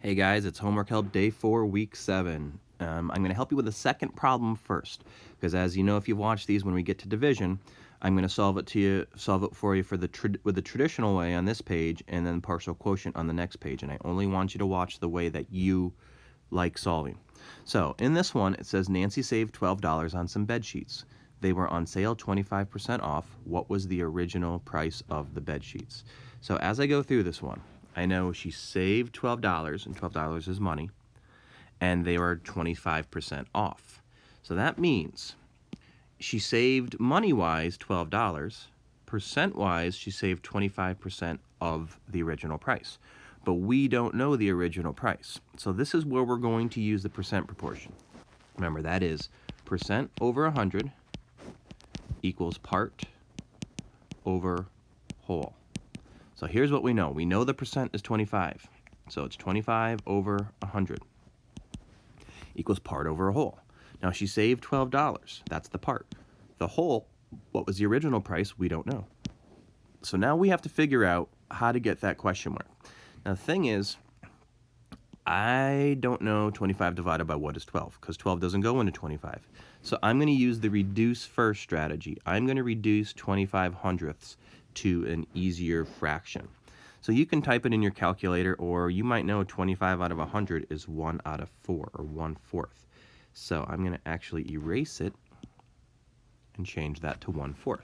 Hey guys, it's Homework Help Day 4, Week 7. I'm going to help you with the second problem first, because as you know, if you've watched these, when we get to division, I'm going to solve it for you with the traditional way on this page, and then partial quotient on the next page. And I only want you to watch the way that you like solving. So in this one, it says Nancy saved $12 on some bed sheets. They were on sale 25% off. What was the original price of the bed sheets? So as I go through this one, I know she saved $12, and $12 is money, and they were 25% off. So that means she saved money-wise $12. Percent-wise, she saved 25% of the original price. But we don't know the original price. So this is where we're going to use the percent proportion. Remember, that is percent over 100 equals part over whole. So here's what we know. We know the percent is 25. So it's 25 over 100 equals part over a whole. Now she saved $12. That's the part. The whole, what was the original price? We don't know. So now we have to figure out how to get that question mark. Now the thing is, I don't know 25 divided by what is 12, because 12 doesn't go into 25. So I'm going to use the reduce first strategy. I'm going to reduce 25 hundredths to an easier fraction. So you can type it in your calculator, or you might know 25 out of 100 is 1 out of 4, or 1/4. So I'm going to actually erase it and change that to 1/4.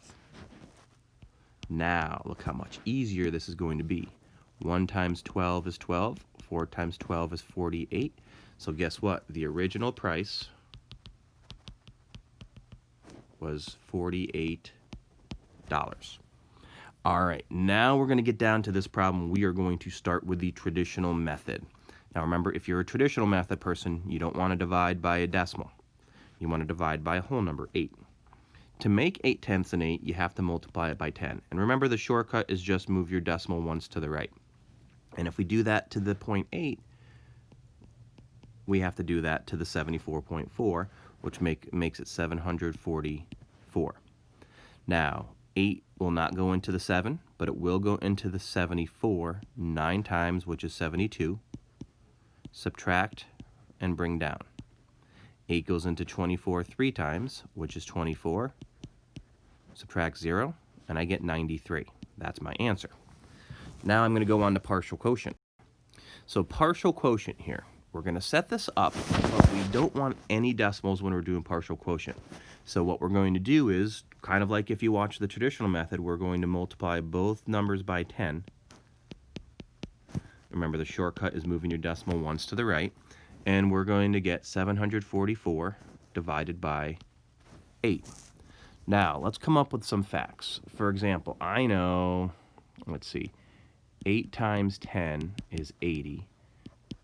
Now look how much easier this is going to be. 1 times 12 is 12. 4 times 12 is 48. So guess what? The original price was $48. All right, now we're going to get down to this problem. We are going to start with the traditional method. Now remember, if you're a traditional method person, you don't want to divide by a decimal. You want to divide by a whole number, 8. To make 8/10 an 8, you have to multiply it by 10. And remember, the shortcut is just move your decimal once to the right. And if we do that to the 0.8, we have to do that to the 74.4, which makes it 744. Now, 8 will not go into the 7, but it will go into the 74 9 times, which is 72. Subtract and bring down. 8 goes into 24 3 times, which is 24. Subtract 0, and I get 93. That's my answer. Now I'm going to go on to partial quotient. So partial quotient here, we're going to set this up, but we don't want any decimals when we're doing partial quotient. So what we're going to do is, kind of like if you watch the traditional method, we're going to multiply both numbers by 10. Remember, the shortcut is moving your decimal once to the right. And we're going to get 744 divided by 8. Now, let's come up with some facts. For example, I know, let's see, 8 times 10 is 80.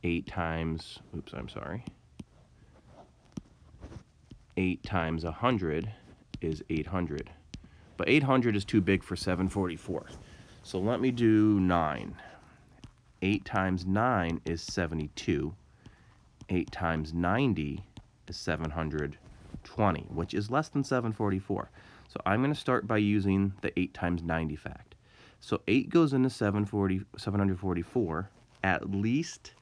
8 times 100 is 800. But 800 is too big for 744. So let me do 9. 8 times 9 is 72. 8 times 90 is 720, which is less than 744. So I'm going to start by using the 8 times 90 fact. So 8 goes into 744 at least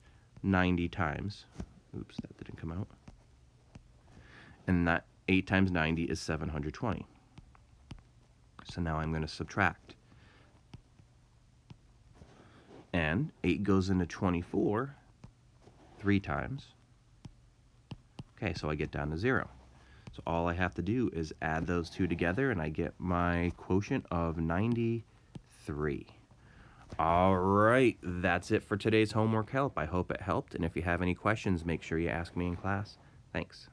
90 times. Oops, that didn't come out. And that 8 times 90 is 720. So now I'm going to subtract. And 8 goes into 24 3 times. Okay, so I get down to 0. So all I have to do is add those two together, and I get my quotient of 93. All right, that's it for today's homework help. I hope it helped, and if you have any questions, make sure you ask me in class. Thanks.